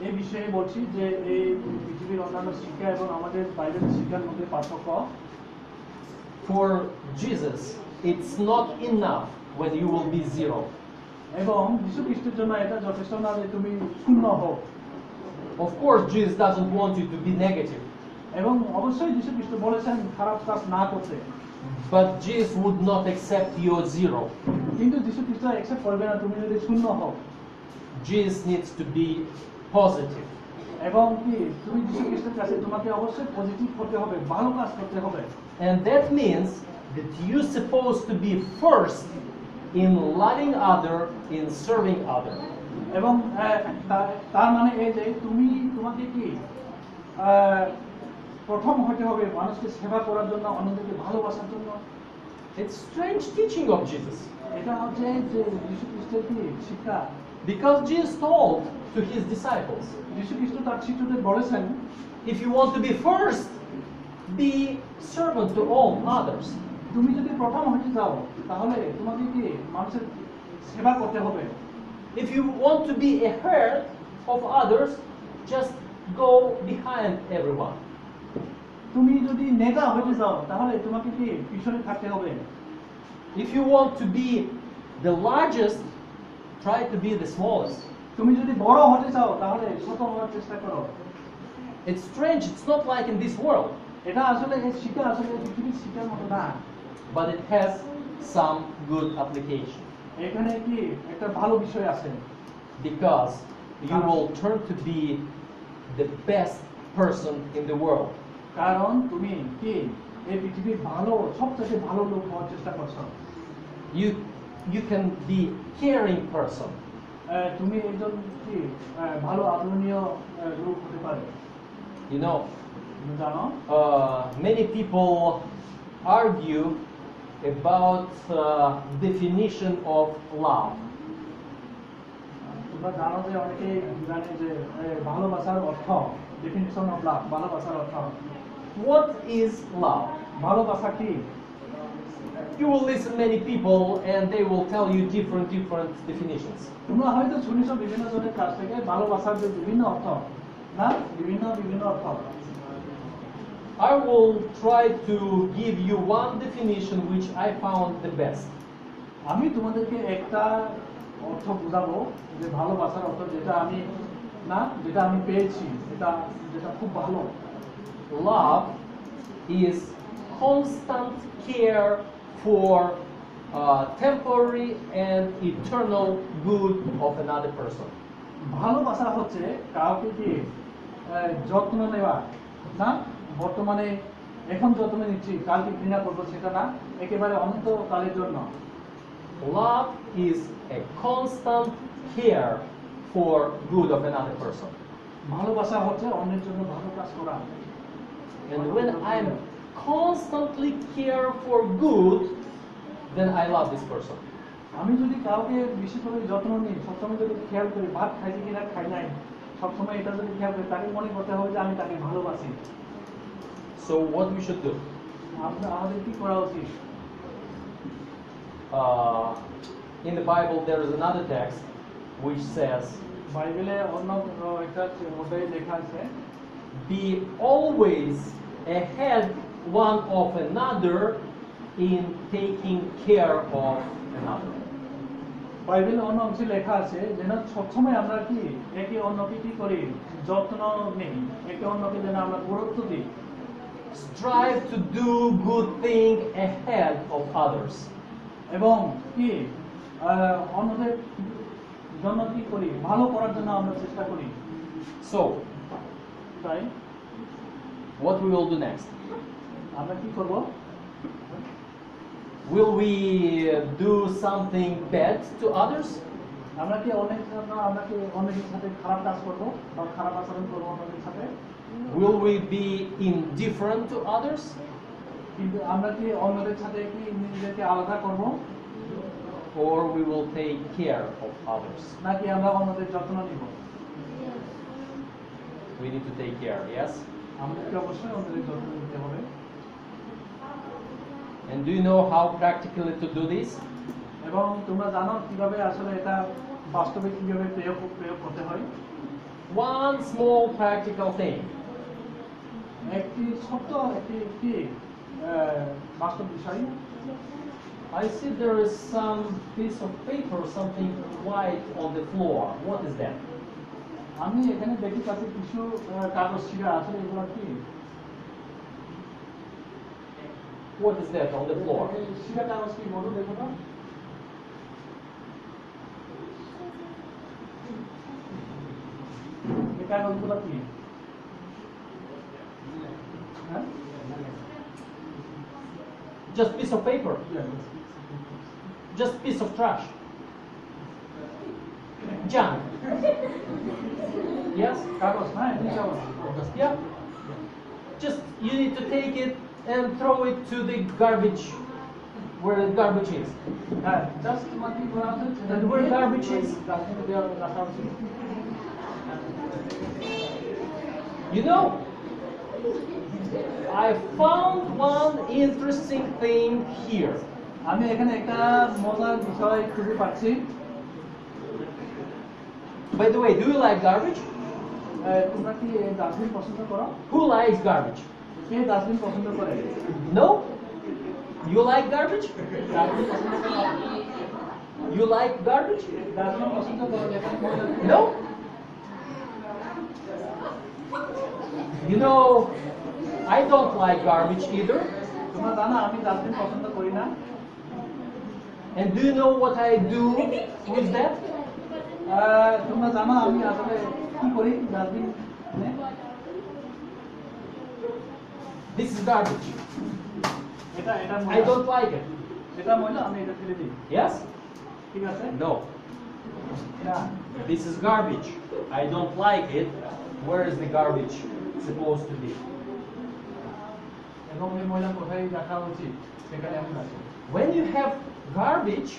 এই বিষয়ে বলছি যে এই পৃথিবীর অন্যান্য শিক্ষা এবং আমাদের বাইরের শিক্ষার মধ্যে পার্থক্য। For Jesus, it's not enough when you will be zero. এবং যীশু খ্রিস্টের জন্য এটা যথেষ্ট না যে তুমি শূন্য হও। Of course, Jesus doesn't want you to be negative. এবং অবশ্যই যীশু খ্রিস্ট বলেছেন খারাপ কাজ না করতে, But Jesus would not accept your zero. কিন্তু যীশু খ্রিস্ট অ্যাকসেপ্ট করবে না তুমি যদি শূন্য হও। Jesus needs to be positive. এবং কি তুমি যীশু খ্রিস্টের কাছে তোমাকে অবশ্যই পজিটিভ করতে হবে, ভালো কাজ করতে হবে। And that means that you're supposed to be first in loving other, in serving other. এবং তার মানে এই যে তোমাকে কি প্রথম হতে হবে মানুষকে সেবা করার জন্য, অন্যদেরকে ভালোবাসার জন্য। It's strange teaching of Jesus. এটা হচ্ছে যে যীশু খ্রিস্টের কি শিক্ষা। Because Jesus told to his disciples, যীশু খ্রিস্ট তার শিষ্যদের বলেছেন, if you want to be first, be servant to all others. তুমি যদি প্রথম হতে যাও তাহলে তোমাকে কি মানুষের সেবা করতে হবে। If you want to be a head of others, just go behind everyone. তুমি যদি নেতা হতে যাও তাহলে তোমাকে কি পিছনে থাকতে হবে। If you want to be the largest, try to be the smallest. তুমি যদি বড় হতে চাও তাহলে ছোট হওয়ার চেষ্টা করো। It's strange, it's not like in this world, এটা আসলে এই শিক্ষা আসলে পৃথিবীর শিক্ষার মতো না। but it has some good application. এখানে কি একটা ভালো বিষয় আছে। Because you will turn to be the best person in the world. কারণ তুমি কি এই পৃথিবীর ভালো সবচেয়ে ভালো লোক হওয়ার চেষ্টা করছো। You can be caring person. তুমি একজন কি ভালো আদরণীয় লোক হতে পারে। You know, তুমি জানো many people argue about definition of love. তোমরা জানো যে অনেকেই জানে যে ভালোবাসার অর্থ ডেফিনিশন অফ লাভ ভালোবাসার অর্থ What is love? ভালোবাসা কি? You will listen many people and they will tell you different definitions. তোমরা হয়তো শুনেছো বিভিন্ন জনের কাছ থেকে ভালোবাসার যে বিভিন্ন অর্থ না বিভিন্ন অর্থ। I will try to give you one definition which I found the best. আমি তোমাদেরকে একটা অর্থ বোঝাবো যে ভালোবাসার অর্থ যেটা আমি পেয়েছি যেটা খুব ভালো। Love is constant care for temporary and eternal good of another person. ভালোবাসা হচ্ছে কাউকে কি যত্ন নেওয়া না বর্তমানে এখন যত্ন নিচ্ছি কালকে ঘৃণা করবো সেটা না একেবারে অনন্তকালের জন্য। Love is a constant care for good of another person. ভালোবাসা হচ্ছে অন্যের জন্য ভালো কাজ করা। And when I'm constantly care for good, then I love this person. আমি যদি কাউকে বেশি করে যত্ন নিই সবসময় যদি খেয়াল করি ভাত খাইছি কিনা খাই নাই সবসময় এটা যদি খেয়াল করি তাকে মনে করতে হবে যে আমি তাকে ভালোবাসি। So what we should do? আমাদের কি করা উচিত? In the Bible there is another text which says, বাইবেলে অন্য একটা অধ্যায়ে লেখা আছে be always ahead one of another in taking care of another. বাইবেলে অন্য অংশে লেখা আছে যেন সবসময় আমরা কি একে অন্যকে কি করি যত্ন নেই একে অন্যকে যেন আমরা গুরুত্ব দিই। Strive to do good thing ahead of others. এবং কি অন্যদের জন্য কি করি ভালো করার জন্য আমরা চেষ্টা করি। So তাই what we will do next? আমরা কি করব? Will we do something bad to others? আমরা কি অন্যদের সাথে খারাপ কাজ করব বা খারাপ আচরণ করব অন্যদের সাথে? Will we be indifferent to others? কিন্তু আমরা কি অন্যদের সাথে কি নিজেদেরকে আলাদা করব? Or we will take care of others? নাকি আমরা অন্যদের যত্ন নিব? We need to take care, yes? আমাদেরকে অবশ্যই অন্যদের যত্ন নিতে হবে। And do you know how practically to do this? এবং তোমরা জানো কিভাবে আসলে এটা বাস্তবে কিভাবে প্রয়োগ করতে হয়? One small practical thing. একটি ছোট্ট একটি বাস্তব বিষয়। I see there is some piece of paper, something white on the floor. What is that? আমি এখানে দেখি কাছে কিছু কাগজ ছিঁড়া আসলে এগুলো কি? What is that on the floor? ছিঁড়া কাগজ কি বলো দেখো তো? এই কাগজগুলো কি? হ্যাঁ? Just piece of paper. Just piece of trash. Junk. Yes? কাগজ না এমনি কাগজ। Yeah. Just you need to take it and throw it to the garbage where the garbage is. হ্যাঁ, জাস্ট তোমার কি করা উচিত? And where garbage is. ডাস্টবিনে দেওয়া রাখা উচিত। You know, I found one interesting thing here. আমি এখানে একটা মজার বিষয় খুঁজে পাচ্ছি। By the way, do you like garbage? তোমরা কি ডাস্টবিন পছন্দ করো? Who likes garbage? K dustbin পছন্দ করে? No? You like garbage? Dustbin পছন্দ করো? You like garbage? ডাস্টবিন পছন্দ করো যেখানে ময়লা থাকে? No? You know, I don't like garbage either. তোমরা জানো আমি ডাস্টবিন পছন্দ করি না। And do you know what I do with that? তোমরা জানো আমি আসলে কি করি ডাস্টবিন? This is garbage. এটা এটা I don't like it. এটা ময়লা আমি এটা ফেলে দিই। Yes? ঠিক আছে? No. না। This is garbage. I don't like it. Where is the garbage supposed to be? এবং এই ময়লা কোথায় রাখা উচিত সেখানে আমি রাখি। When you have garbage,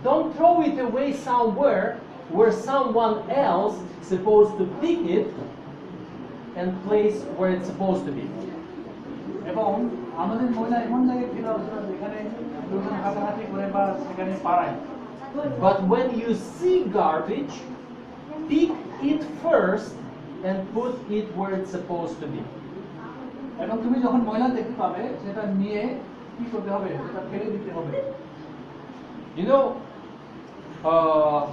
don't throw it away somewhere where someone else is supposed to pick it and place where it's supposed to be. এবং আমাদের ময়লা এমন জায়গায় ফেলা উচিত যেখানে লোকজন হাঁটাহাঁটি করে বা সেখানে পাড়ায়। But when you see garbage, pick it first and put it where it's supposed to be. এবং তুমি যখন ময়লা দেখতে পাবে সেটা নিয়ে কি করতে হবে সেটা ফেলে দিতে হবে। You know,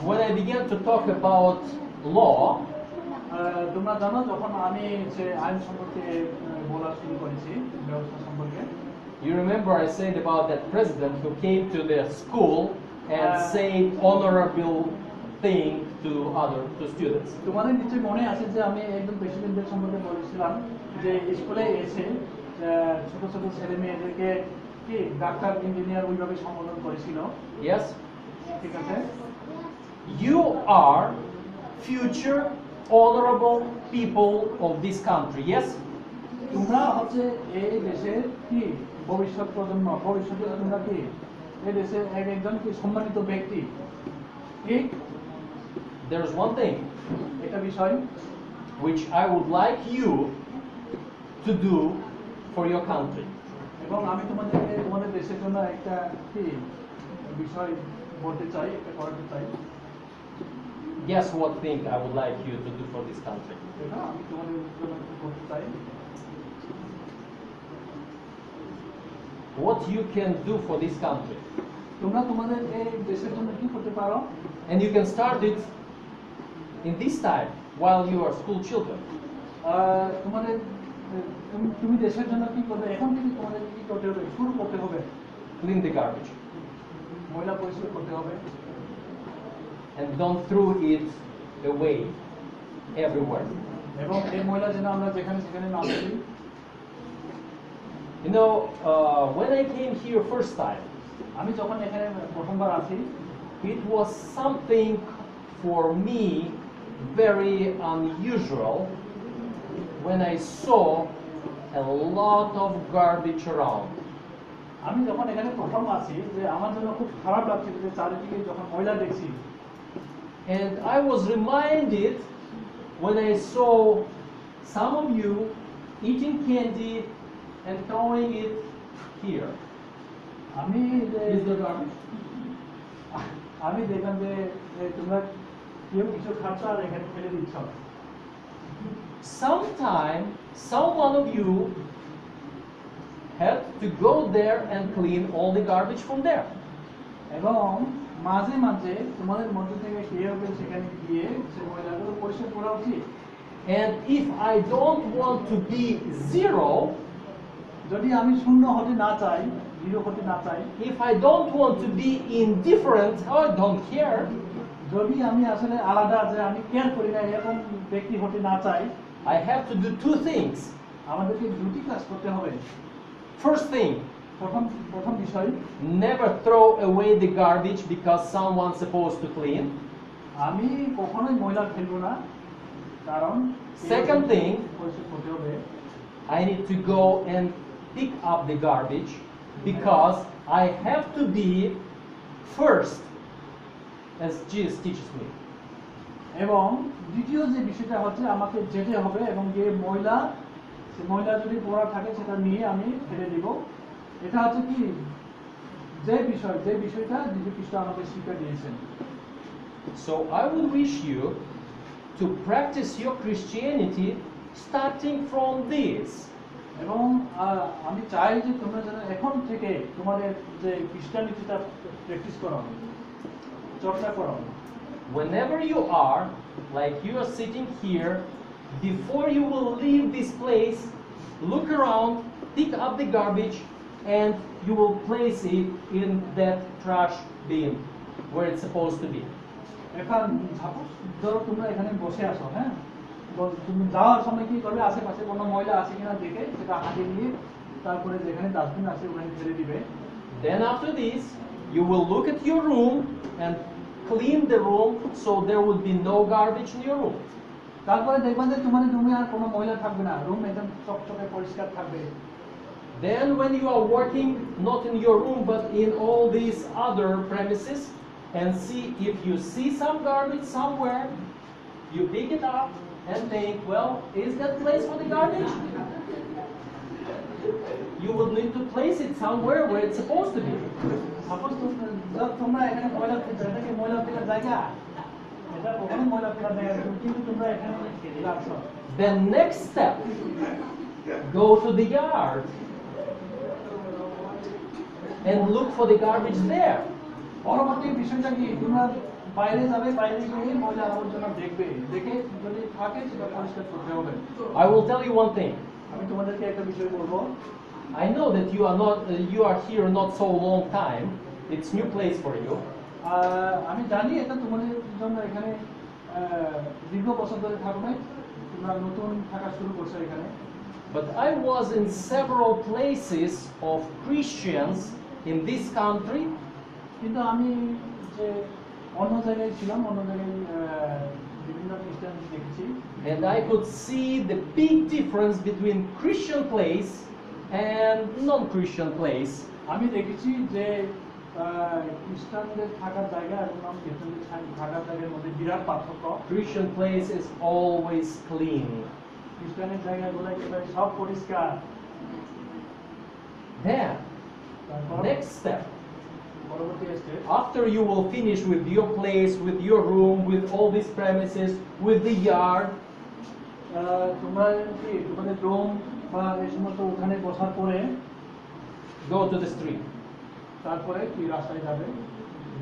when I began to talk about law, তোমরা জানো যখন আমি যে আইন সম্পর্কে বলা শুরু করেছি ব্যবস্থা সম্পর্কে you remember I said about that president who came to the school and said honorable thing to students. তোমাদের নিশ্চয়ই মনে আছে যে আমি একজন প্রেসিডেন্টের সম্পর্কে বলেছিলাম যে স্কুলে এসে ছোট ছোট ছেলে মেয়েদেরকে কি ডাক্তার ইঞ্জিনিয়ার ওইভাবে সম্বোধন করেছিল। Yes? ঠিক আছে? You are future honorable people of this country. Yes? তোমরা হচ্ছে এই দেশের কি ভবিষ্যৎ প্রজন্ম, ভবিষ্যতে তোমরা কি এই দেশের একজন কি সম্মানিত ব্যক্তি। ঠিক? There's one thing একটা বিষয় which I would like you to do for your country. এবং আমি তোমাদেরকে তোমাদের দেশের জন্য একটা কি বিষয় বলতে চাই, একটা করাতে চাই। Guess what thing I would like you to do for this country? এটা আমি তোমাদের জন্য কি করতে চাই। What you can do for this country. তোমরা তোমাদের এই দেশের জন্য কি করতে পারো? And you can start it in this time while you are school children. তোমাদের তুমি দেশের জন্য কি করবে এখন থেকে তোমাদের কি করতে হবে শুরু করতে হবে। Clean the garbage. ময়লা পরিষ্কার করতে হবে। And don't throw it away everywhere. এবং এই ময়লা যেন আমরা যেখানে সেখানে না ফেলি। You know, when I came here first time, আমি যখন এখানে প্রথমবার আসি it was something for me very unusual when I saw a lot of garbage around. আমি যখন এখানে প্রথম আসি যে আমার জন্য খুব খারাপ লাগছিল যে চারিদিকে যখন ময়লা দেখছি। And I was reminded when I saw some of you eating candy and throwing it here. আমি Is the garbage? আমি দেখলাম যে তোমরা কেউ কিছু খাচ্ছ আর এখানে ফেলে দিচ্ছ। Sometime someone of you had to go there and clean all the garbage from there. এবং মাঝে মাঝে তোমাদের মধ্যে থেকে কেউ কেউ সেখানে গিয়ে সে ময়লাগুলো পরিষ্কার করা উচিত। And if I don't want to be zero, যদি আমি শূন্য হতে না চাই, জিরো হতে না চাই, if I don't want to be indifferent or don't care, যদি আমি আসলে আলাদা যে আমি কেয়ার করি না এরকম ব্যক্তি হতে না চাই, I have to do two things. আমাদেরকে দুটি কাজ করতে হবে। First thing, প্রথম বিষয়, never throw away the garbage because someone's supposed to clean. আমি কখনোই ময়লা ফেলবো না, কারণ Second thing, পরিষ্কার করতে হবে। I need to go and pick up the garbage because I have to be first, as Jesus teaches me. এবং দ্বিতীয় যে বিষয়টা হচ্ছে আমাকে যেতে হবে এবং গিয়ে ময়লা সে ময়লা যদি পড়া থাকে সেটা নিয়ে আমি ফেলে দিব। এটা হচ্ছে কি যে বিষয়টা যিশু খ্রিস্ট আমাকে শিক্ষা দিয়েছেন। So I would wish you to practice your Christianity starting from this. এবং আমি চাই যে তোমরা যেন এখন থেকে তোমাদের যে খ্রিস্টানিটিটা প্র্যাকটিস করো, চর্চা করো। Whenever you are, like you are sitting here, before you will leave this place, look around, pick up the garbage, and you will place it in that trash bin where it's supposed to be. এখন ধরো তোমরা এখানে বসে আসো, হ্যাঁ, তুমি যাওয়ার সময় কি করবে, আশেপাশে কোনো ময়লা আছে কিনা দেখে সেটা হাতে নিয়ে তারপরে যেখানে ডাস্টবিন আছে ওখানে ফেলে দিবে। Then after this, you will look at your room and clean the room so there will be no garbage in your room. তারপরে দেখবা যে তোমাদের রুমে আর কোনো ময়লা থাকবে না, রুম একদম চকচকে পরিষ্কার থাকবে। Then when you are working not in your room but in all these other premises, and see if you see some garbage somewhere, you pick it up and think, well, is that place for the garbage? You would need to place it somewhere where it's supposed to be. Suppose তোমরা এখানে ময়লা ফেলছো, এটা কি ময়লা ফেলার জায়গা? এটা ওখানে ময়লা ফেলার জায়গা, কিন্তু তোমরা এখানে রাখছো। The next step, go to the yard and look for the garbage there. পরবর্তী বিষয়টা কি, তোমরা বাইরে যাবে, বাইরে গিয়ে ময়লা আবর্জনা দেখবে, দেখে যদি থাকে সেটা পরিষ্কার করতে হবে। I will tell you one thing. আমি তোমাদেরকে একটা বিষয় বলবো। I know that you are here not so long time. It's new place for you. আমি জানি এটা তোমাদের জন্য এখানে দীর্ঘ বছর ধরে থাকবে, তোমরা নতুন থাকা শুরু করছো এখানে। But I was in several places of Christians in this country. কিন্তু আমি যে অন্য জায়গায় ছিলাম, অন্য জায়গায় বিভিন্ন খ্রিস্টান দেখেছি। And I could see the big difference between Christian place and non-Christian place. আমি দেখেছি যে খ্রিস্টানদের থাকার জায়গা এবং নন খ্রিস্টানদের থাকার জায়গার মধ্যে বিরাট পার্থক্য। Christian place is always clean. খ্রিস্টানের জায়গাগুলো একেবারে সব পরিষ্কার। Then, তারপর next step. পরবর্তী step, After you will finish with your place, with your room, with all these premises, with the yard, তোমরা কি তোমাদের রুম বা এই সমস্ত ওখানে বসার পরে go to the street. তারপরে কি রাস্তায় যাবে?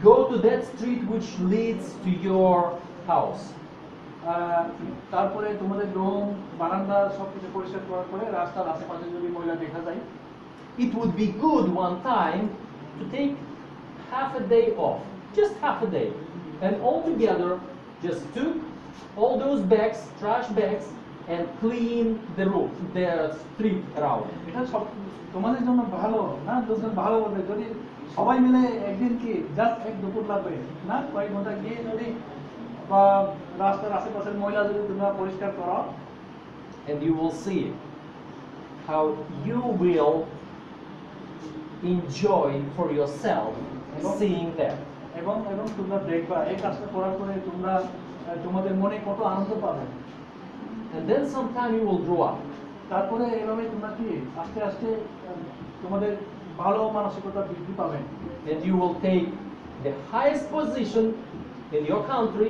Go to that street which leads to your house. তারপরে তোমাদের রুম, বারান্দা সবকিছু পরিষ্কার করার পরে রাস্তার আশেপাশে যদি ময়লা দেখা যায়, It would be good one time to take half a day off, just half a day, and all together just took all those bags, trash bags, and clean the roof, the street around. এটা সব তোমাদের জন্য ভালো না, দুজন ভালো হবে যদি সবাই মিলে একদিন কি জাস্ট এক দুপুর লাগবে না, কয়েক ঘন্টা গিয়ে যদি বা রাস্তার আশেপাশের ময়লা যদি তোমরা পরিষ্কার করো, And you will see how you will enjoy for yourself seeing that. এবং এবং তোমরা দেখবা এই কাজটা করার পরে তোমরা তোমাদের মনে কত আনন্দ পাবে। And then sometime you will grow up. তারপরে এভাবে তোমরা কি আস্তে আস্তে তোমাদের ভালো মানসিকতা বৃদ্ধি পাবে। And you will take the highest position in your country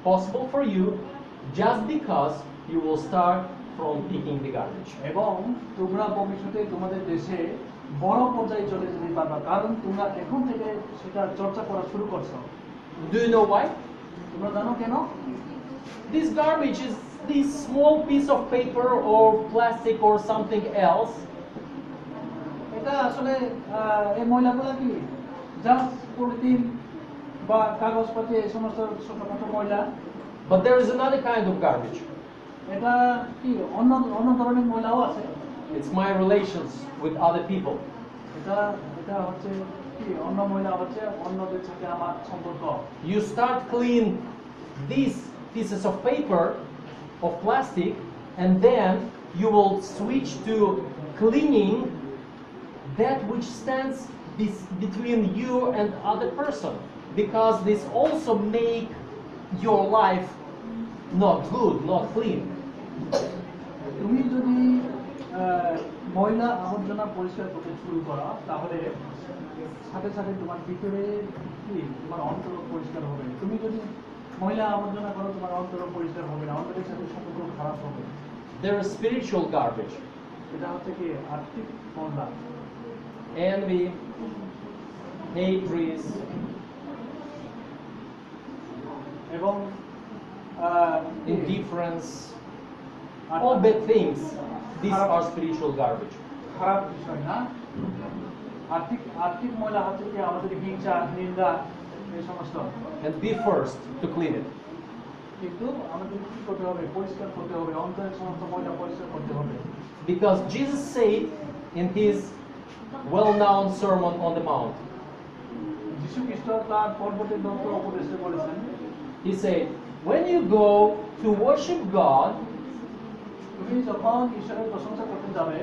possible for you just because you will start from picking the garbage. এবং তোমরা ভবিষ্যতে তোমাদের দেশে বড় পর্যায়ে চলে যেতে পারবা, কারণ তোমরা এখন থেকে সেটা চর্চা করা শুরু করছো। Do you know why? তোমরা জানো কেন? This garbage is this small piece of paper or plastic or something else. এটা আসলে এই ময়লাগুলো কি জাস্ট পলিথিন বা কাগজপাতি এই সমস্ত ছোটখাটো ময়লা। But there is another kind of garbage. এটা কি অন্য অন্য ধরনের ময়লাও আছে। It's my relations with other people. এটা এটা হচ্ছে কি অন্য ময়লা হচ্ছে অন্যদের সাথে আমার সম্পর্ক। You start clean these pieces of paper, of plastic, and then you will switch to cleaning that which stands between you and other person, because this also make your life not good, not clean. তুমি যদি ময়লা আবর্জনা পরিষ্কার করতে শুরু করা, তাহলে সাথে সাথে তোমার ভিতরে কি তোমার অন্তর পরিষ্কার হবে। তুমি যদি ময়লা আবর্জনা করো, তোমার অন্তর পরিষ্কার হবে না, অন্তরের সাথে সম্পর্ক খারাপ হবে। There is spiritual garbage. এটা হচ্ছে কি আর্থিক ময়লা। Envy, hatred, এবং indifference, all bad things. These are spiritual garbage. খারাপ বিষয় না। আর্থিক ময়লা হচ্ছে কি আমাদের হিংসা, নিন্দা, এই সমস্ত। And be first to clean it. কিন্তু আমাদের কি করতে হবে? পরিষ্কার করতে হবে, অন্তরের সমস্ত ময়লা পরিষ্কার করতে হবে। Because Jesus said in his well-known Sermon on the Mount, যীশু খ্রিস্ট তার পর্বতের দত্ত উপদেশে বলেছেন, he said, when you go to worship God তুমি যখন ঈশ্বরের প্রশংসা করতে যাবে,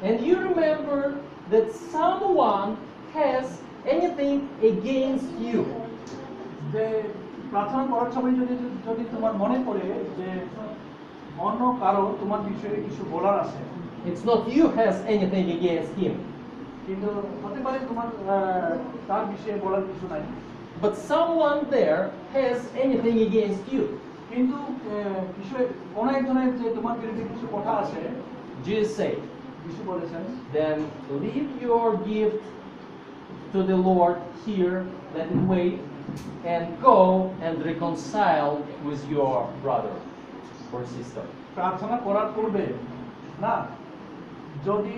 and you remember that someone has anything against you, যে প্রার্থনা করার সময় যদি তোমার মনে পড়ে যে অন্য কারো তোমার বিষয়ে কিছু বলার আছে, it's not you has anything against him, কিন্তু হতে পারে তোমার তার বিষয়ে বলার কিছু নাই, but someone there has anything against you. কিন্তু বিষয়ে কোন একজনের যে তোমার বিরুদ্ধে কিছু কথা আছে, Jesus said, যিশু বলেছেন, then leave your gift to the Lord here, let it wait, and go and reconcile with your brother or sister. প্রার্থনা করার পূর্বে না, যদি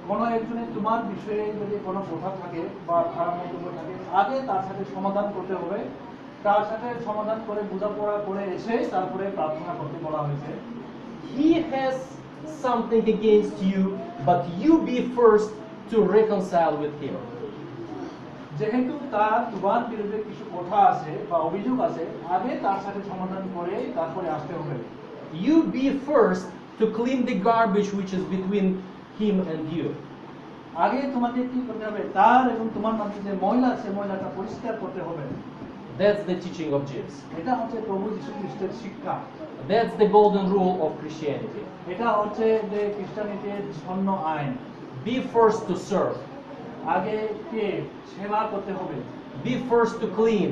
কোনো একজনের তোমার বিষয়ে যদি কোনো কথা থাকে বা খারাপ মন্তব্য থাকে, আগে তার সাথে সমাধান করতে হবে। তার সাথে সমাধান করে বোঝাপড়া করে এসে তারপরে প্রার্থনা করতে বলা হয়েছে। He has something against you, but you be first to reconcile with him. যেহেতু তার তোমার বিরুদ্ধে কিছু কথা আছে বা অভিযোগ আছে, আগে তার সাথে সমাধান করে তারপরে আসতে হবে। You be first to clean the garbage which is between him and you. আগে তোমাকে কি করতে হবে? তার এবং তোমার মধ্যে যে ময়লা আছে, ময়লাটা পরিষ্কার করতে হবে। That's the teaching of Jesus. এটা হচ্ছে প্রভু যীশু খ্রিস্টের শিক্ষা। That's the golden rule of Christianity. এটা হচ্ছে যে খ্রিস্টানিটির স্বর্ণ আইন। Be first to serve. আগে কে সেবা করতে হবে, Be first to clean.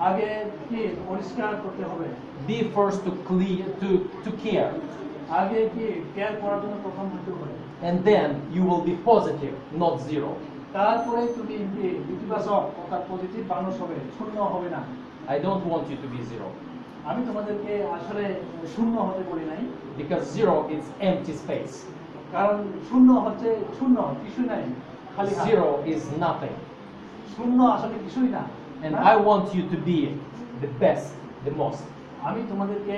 আগে কে পরিষ্কার করতে হবে, Be first to clean, to care. আগে কে কেয়ার করার জন্য প্রথম হতে হবে। And then you will be positive, not zero. তারপরে তুমি ইতিবাচক অর্থাৎ পজিটিভ মানুষ হবে, শূন্য হবে না। I don't want you to be zero. আমি তোমাদেরকে আসলে শূন্য হতে বলি নাই, Because zero is empty space. কারণ শূন্য হচ্ছে শূন্য, কিছুই নাই, খালি হাত। Zero is nothing. শূন্য আসলে কিছুই না। And না? I want you to be the best, the most. আমি তোমাদেরকে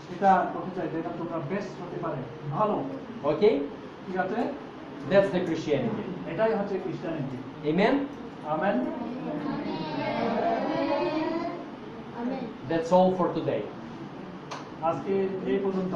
সেটা করতে চাই যেটা তোমরা বেস্ট হতে পারে, ভালো। Okay? ঠিক আছে? That's the Christianity. এটাই হচ্ছে খ্রিস্টানিটি। Amen? Amen. That's all for today. আজকে এই পর্যন্ত।